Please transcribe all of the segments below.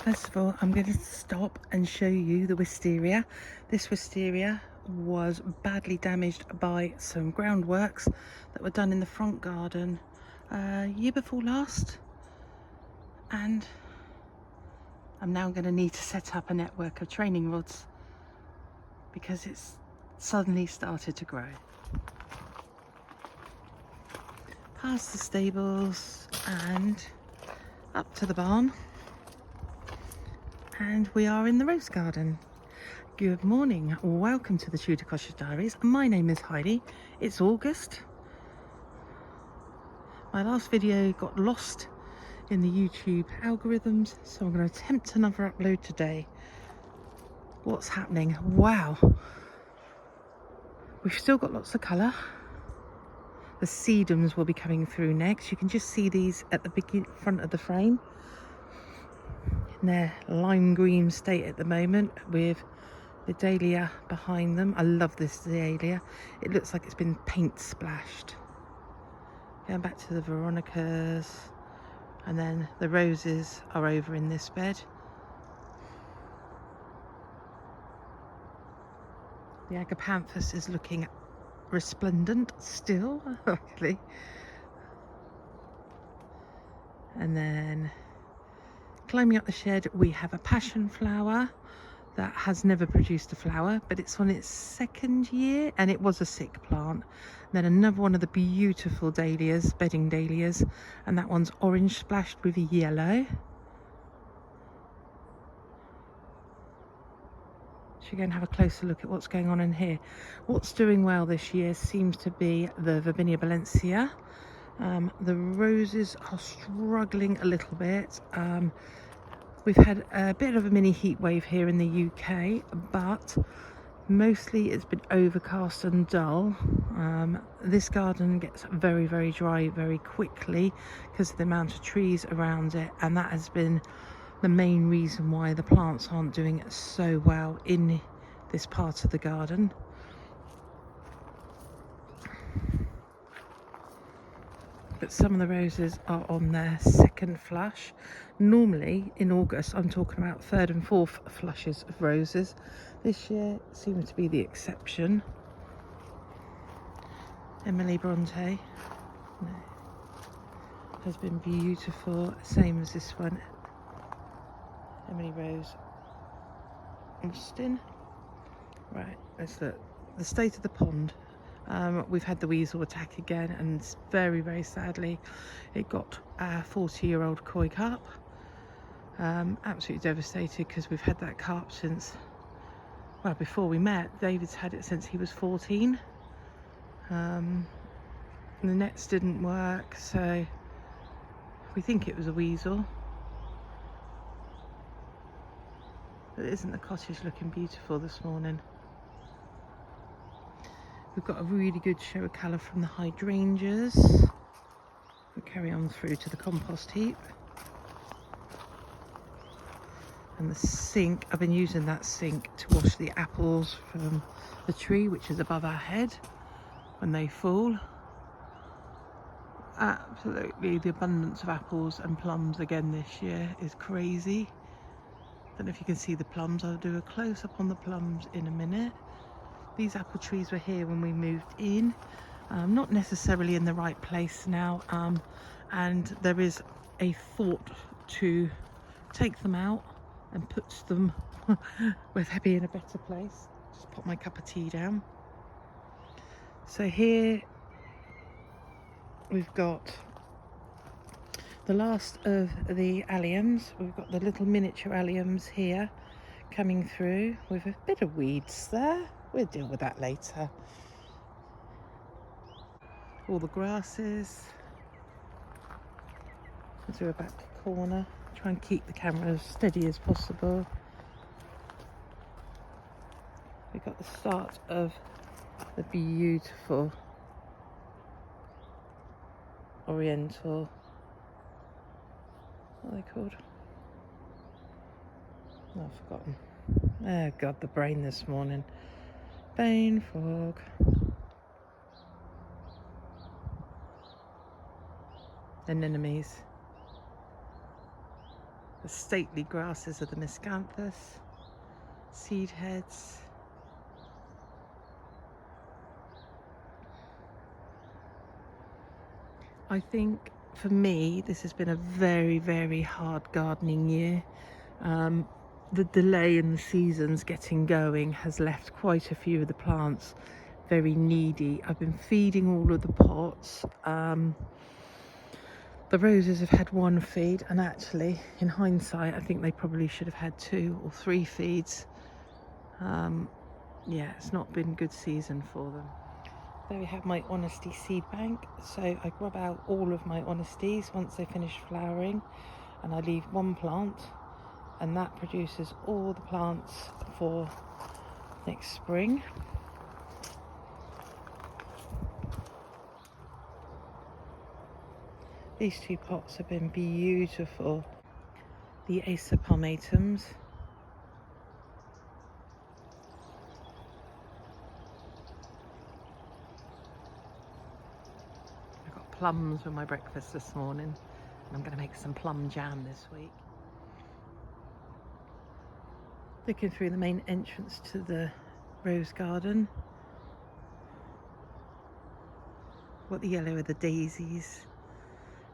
First of all, I'm going to stop and show you the wisteria. This wisteria was badly damaged by some groundworks that were done in the front garden year before last, and I'm now going to need to set up a network of training rods because it's suddenly started to grow. Past the stables and up to the barn, and we are in the rose garden. Good morning, welcome to the Tudor Cottage Diaries. My name is Heidi. It's August. My last video got lost in the YouTube algorithms, so I'm going to attempt another upload today. What's happening? Wow, we've still got lots of colour. The sedums will be coming through next. You can just see these at the front of the frame in their lime green state at the moment, with the dahlia behind them. I love this dahlia. It looks like it's been paint splashed. Going back to the veronicas, and then the roses are over in this bed. The agapanthus is looking resplendent still, actually. And then climbing up the shed, we have a passion flower that has never produced a flower, but it's on its second year, and it was a sick plant. Then another one of the beautiful dahlias, bedding dahlias, and that one's orange splashed with yellow. Should go and have a closer look at what's going on in here. What's doing well this year seems to be the Verbinia Valencia. The roses are struggling a little bit. We've had a bit of a mini heat wave here in the UK, but mostly it's been overcast and dull. This garden gets very, very dry very quickly because of the amount of trees around it, and that has been the main reason why the plants aren't doing so well in this part of the garden. But some of the roses are on their second flush. Normally in August I'm talking about third and fourth flushes of roses. This year seems to be the exception. Emily Bronte has been beautiful, same as this one. Emily Rose Austin. Right, let's look. The state of the pond. We've had the weasel attack again, and very, very sadly it got a 40-year-old koi carp. Absolutely devastated because we've had that carp since, well, before we met. David's had it since he was 14. The nets didn't work, so we think it was a weasel. But isn't the cottage looking beautiful this morning? We've got a really good show of colour from the hydrangeas. We'll carry on through to the compost heap. And the sink, I've been using that sink to wash the apples from the tree, which is above our head, when they fall. Absolutely, the abundance of apples and plums again this year is crazy. Don't know if you can see the plums. I'll do a close-up on the plums in a minute. These apple trees were here when we moved in, not necessarily in the right place now, and there is a thought to take them out and put them where they'll be in a better place. Just put my cup of tea down. So here we've got the last of the alliums. We've got the little miniature alliums here coming through with a bit of weeds there. We'll deal with that later. All the grasses. I'll do a back corner. Try and keep the camera as steady as possible. We've got the start of the beautiful oriental, what are they called? Oh, I've forgotten. Oh God, the brain this morning. Bane fog. Anemones. The stately grasses of the miscanthus, seed heads. I think for me this has been a very, very hard gardening year. The delay in the seasons getting going has left quite a few of the plants very needy. I've been feeding all of the pots. The roses have had one feed, and actually in hindsight I think they probably should have had 2 or 3 feeds. Yeah, it's not been a good season for them. There we have my honesty seed bank. So I grub out all of my honesties once they finish flowering, and I leave one plant, and that produces all the plants for next spring. These 2 pots have been beautiful. The Acer palmatums. I got plums for my breakfast this morning, and I'm going to make some plum jam this week. Looking through the main entrance to the rose garden. What the yellow are the daisies.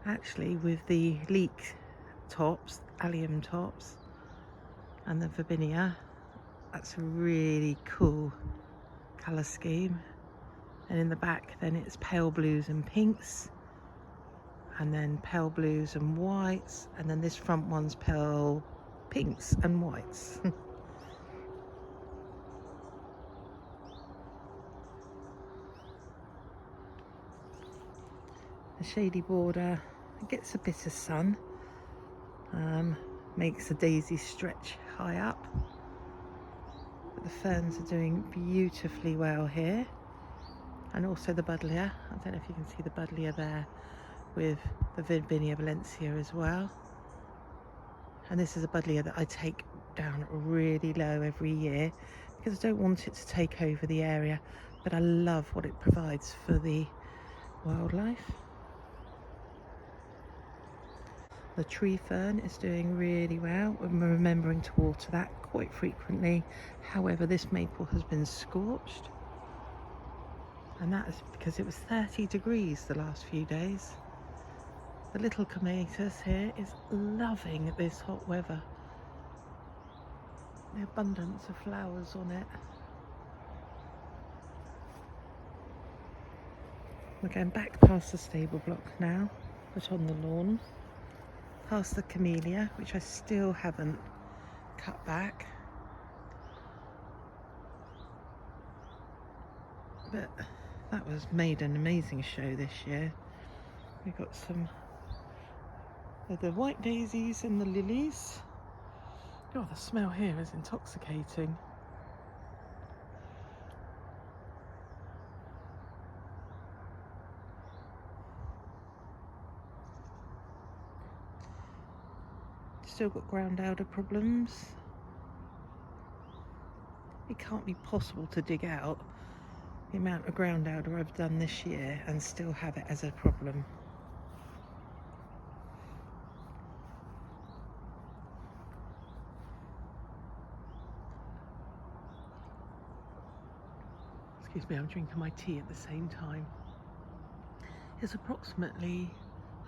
Actually, with the leek tops, allium tops, and the verbinia, that's a really cool colour scheme. And in the back then it's pale blues and pinks, and then pale blues and whites, and then this front one's pale pinks and whites. The shady border, it gets a bit of sun, makes the daisies stretch high up, but the ferns are doing beautifully well here. And also the buddleia, I don't know if you can see the buddleia there, with the Woodland Valencia as well. And this is a buddleia that I take down really low every year because I don't want it to take over the area, but I love what it provides for the wildlife. The tree fern is doing really well. I'm remembering to water that quite frequently. However, this maple has been scorched, and that is because it was 30 degrees the last few days. The little clematis here is loving this hot weather. The abundance of flowers on it. We're going back past the stable block now, but on the lawn. Past the camellia, which I still haven't cut back. But that was made an amazing show this year. We got some of the white daisies and the lilies. Oh, the smell here is intoxicating. Still got ground elder problems. It can't be possible to dig out the amount of ground elder I've done this year and still have it as a problem. Excuse me, I'm drinking my tea at the same time. It's approximately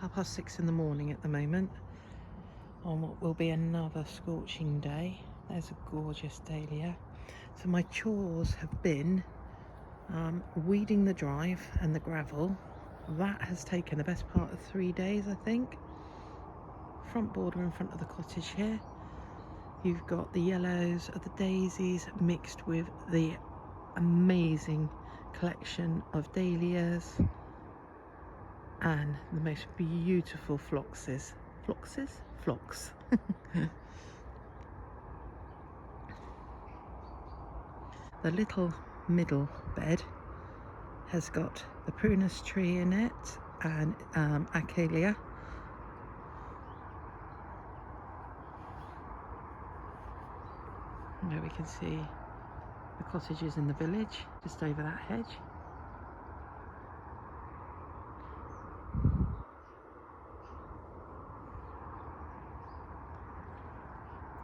6:30 in the morning at the moment, on what will be another scorching day. There's a gorgeous dahlia. So my chores have been weeding the drive and the gravel. That has taken the best part of 3 days, I think. Front border in front of the cottage here. You've got the yellows of the daisies mixed with the amazing collection of dahlias and the most beautiful phloxes. Phlox. The little middle bed has got the prunus tree in it and acacia. There we can see the cottages in the village just over that hedge.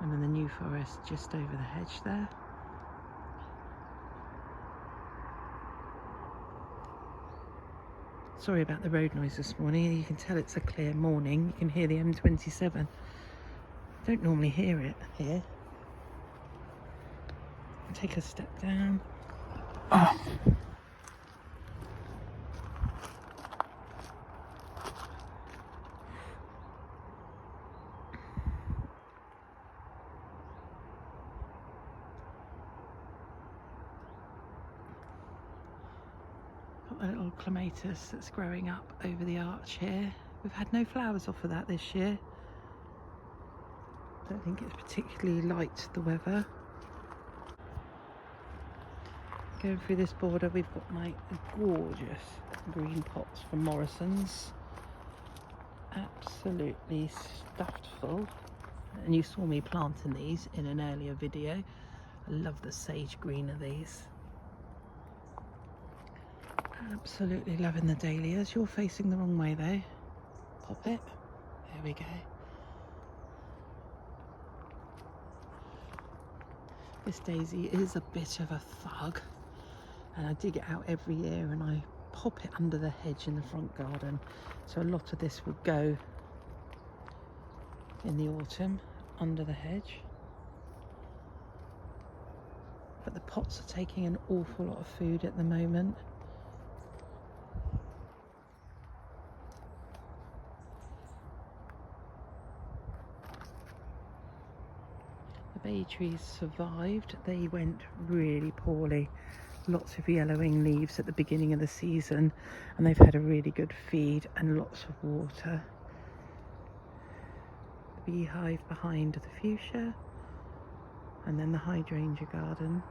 And then the new forest just over the hedge there. Sorry about the road noise this morning. You can tell it's a clear morning. You can hear the M27. Don't normally hear it here. Take a step down. Oh. Got a little clematis that's growing up over the arch here. We've had no flowers off of that this year. Don't think it's particularly light, the weather. Going through this border, we've got my gorgeous green pots from Morrison's. Absolutely stuffed full. And you saw me planting these in an earlier video. I love the sage green of these. Absolutely loving the dahlias. You're facing the wrong way though. Pop it. There we go. This daisy is a bit of a thug, and I dig it out every year and I pop it under the hedge in the front garden. So a lot of this will go in the autumn under the hedge. But the pots are taking an awful lot of food at the moment. The bay trees survived. They went really poorly. Lots of yellowing leaves at the beginning of the season, and they've had a really good feed and lots of water. The beehive behind the fuchsia, and then the hydrangea garden.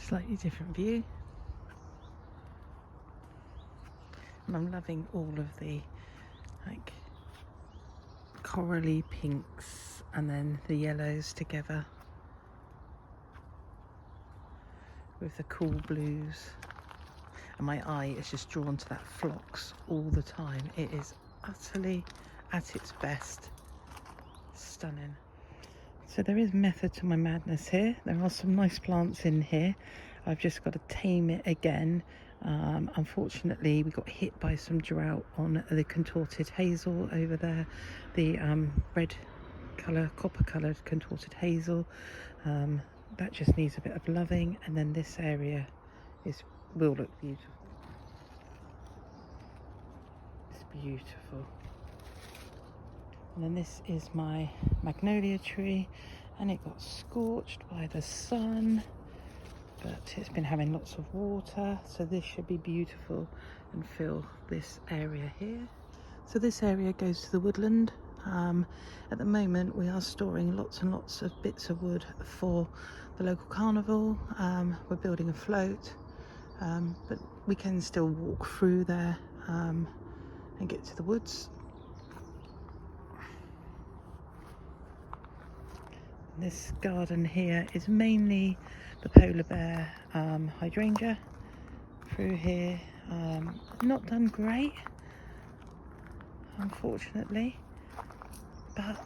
Slightly different view. And I'm loving all of the like corally pinks and then the yellows together with the cool blues. And my eye is just drawn to that phlox all the time. It is utterly at its best. Stunning. So there is method to my madness here. There are some nice plants in here. I've just got to tame it again. Unfortunately, we got hit by some drought on the contorted hazel over there. The red colour, copper coloured contorted hazel. That just needs a bit of loving. And then this area will look beautiful. It's beautiful. And then this is my magnolia tree, and it got scorched by the sun, but it's been having lots of water, so this should be beautiful and fill this area here. So this area goes to the woodland. At the moment we are storing lots and lots of bits of wood for the local carnival. We're building a float, but we can still walk through there and get to the woods. This garden here is mainly the polar bear hydrangea. Through here, not done great, unfortunately, but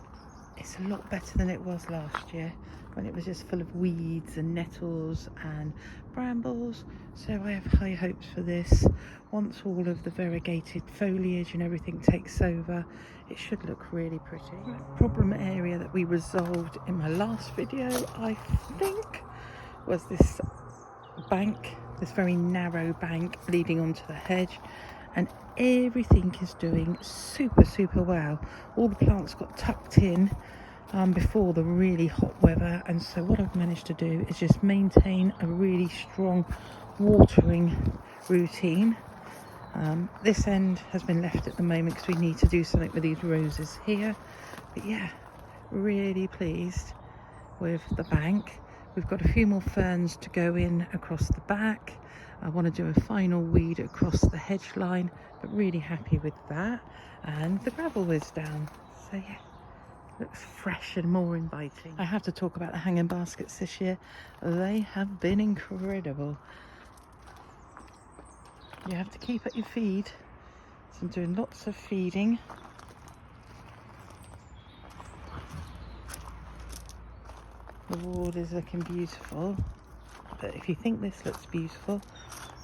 it's a lot better than it was last year when it was just full of weeds and nettles and brambles. So I have high hopes for this. Once all of the variegated foliage and everything takes over, it should look really pretty. Problem area that we resolved in my last video, I think, was this bank, this very narrow bank leading onto the hedge, and everything is doing super well. All the plants got tucked in before the really hot weather, and so what I've managed to do is just maintain a really strong watering routine. This end has been left at the moment because we need to do something with these roses here, but yeah, really pleased with the bank. We've got a few more ferns to go in across the back. I want to do a final weed across the hedge line, but really happy with that. And the gravel is down, so yeah, looks fresh and more inviting. I have to talk about the hanging baskets this year. They have been incredible. You have to keep at your feed. So I'm doing lots of feeding. The wall is looking beautiful, but if you think this looks beautiful,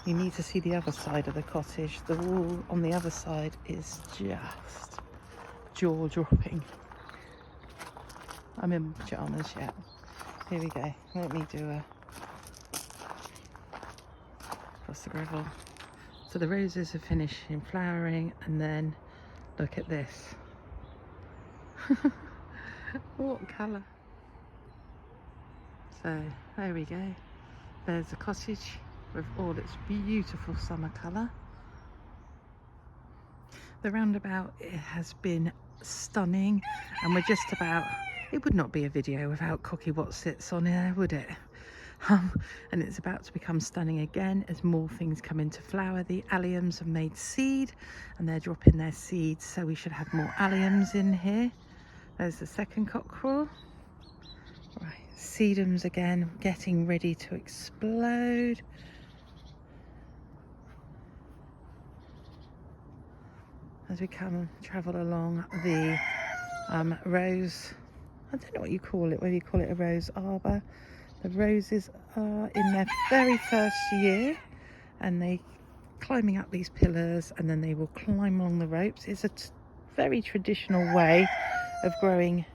you need to see the other side of the cottage. The wall on the other side is just jaw-dropping. I'm in pyjamas yet. Here we go. Let me do a across the gravel. So the roses are finishing flowering, and then look at this. What colour? So there we go. There's the cottage with all its beautiful summer colour. The roundabout, it has been stunning, and we're just about, it would not be a video without Cocky what sits on there, would it? And it's about to become stunning again as more things come into flower. The alliums have made seed and they're dropping their seeds, so we should have more alliums in here. There's the second cockerel. Right, sedums again getting ready to explode. As we travel along the rose, I don't know what you call it, whether you call it a rose arbor. The roses are in their very first year, and they climbing up these pillars, and then they will climb along the ropes. It's a very traditional way of growing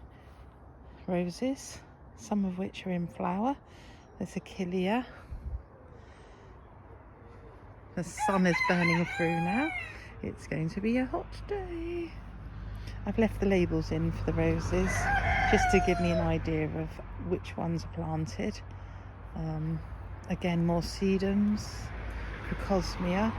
roses, some of which are in flower. There's Achillea. The sun is burning through now. It's going to be a hot day. I've left the labels in for the roses just to give me an idea of which ones are planted. Again, more sedums, crocosmia.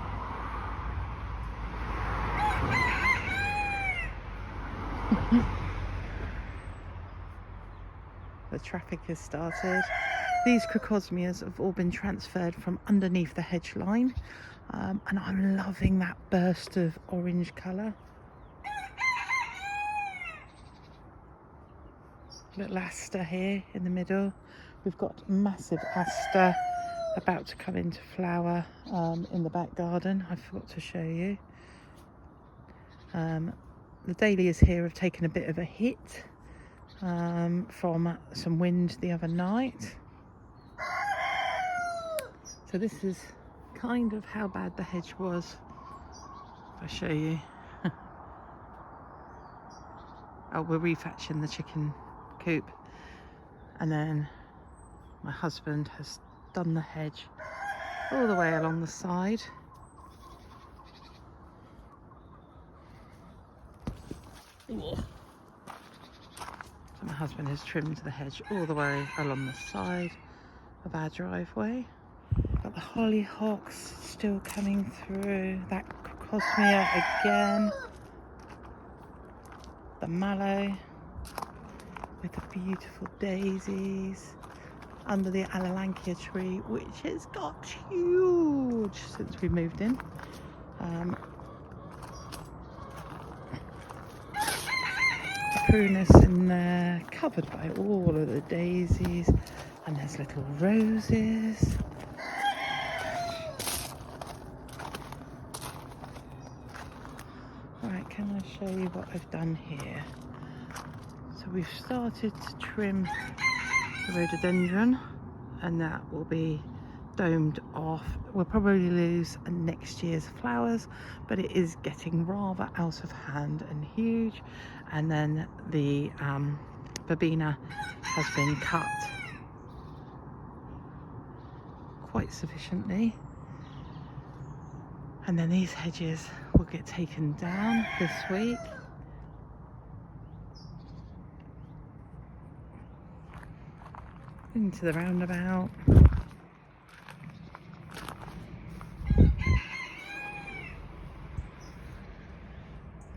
The traffic has started. These crocosmias have all been transferred from underneath the hedge line, and I'm loving that burst of orange colour. Little aster here in the middle. We've got massive aster about to come into flower in the back garden. I forgot to show you. The dahlias here have taken a bit of a hit from some wind the other night. So this is kind of how bad the hedge was. If I show you. Oh, we're refetching the chicken coop, and then my husband has done the hedge all the way along the side. So my husband has trimmed the hedge all the way along the side of our driveway. Got the hollyhocks still coming through, that crocosmia again, the mallow with the beautiful daisies under the alalankia tree, which has got huge since we moved in. The prunus in there, covered by all of the daisies, and there's little roses. Right, can I show you what I've done here? So we've started to trim the rhododendron, and that will be domed off. We'll probably lose next year's flowers, but it is getting rather out of hand and huge. And then the verbena has been cut quite sufficiently, and then these hedges will get taken down this week. Into the roundabout.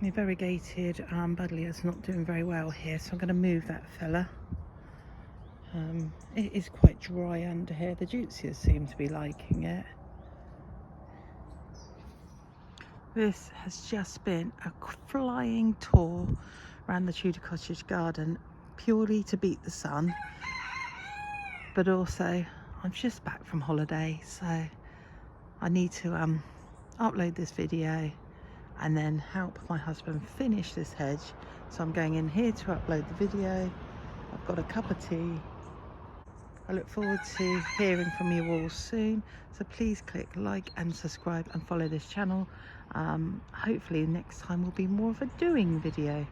The variegated buddleia's not doing very well here, so I'm going to move that fella. It is quite dry under here. The Jutsias seem to be liking it. This has just been a flying tour around the Tudor Cottage garden, purely to beat the sun, but also I'm just back from holiday, so I need to upload this video, and then help my husband finish this hedge. So I'm going in here to upload the video. I've got a cup of tea. I look forward to hearing from you all soon. So please click like and subscribe and follow this channel. Hopefully next time will be more of a doing video.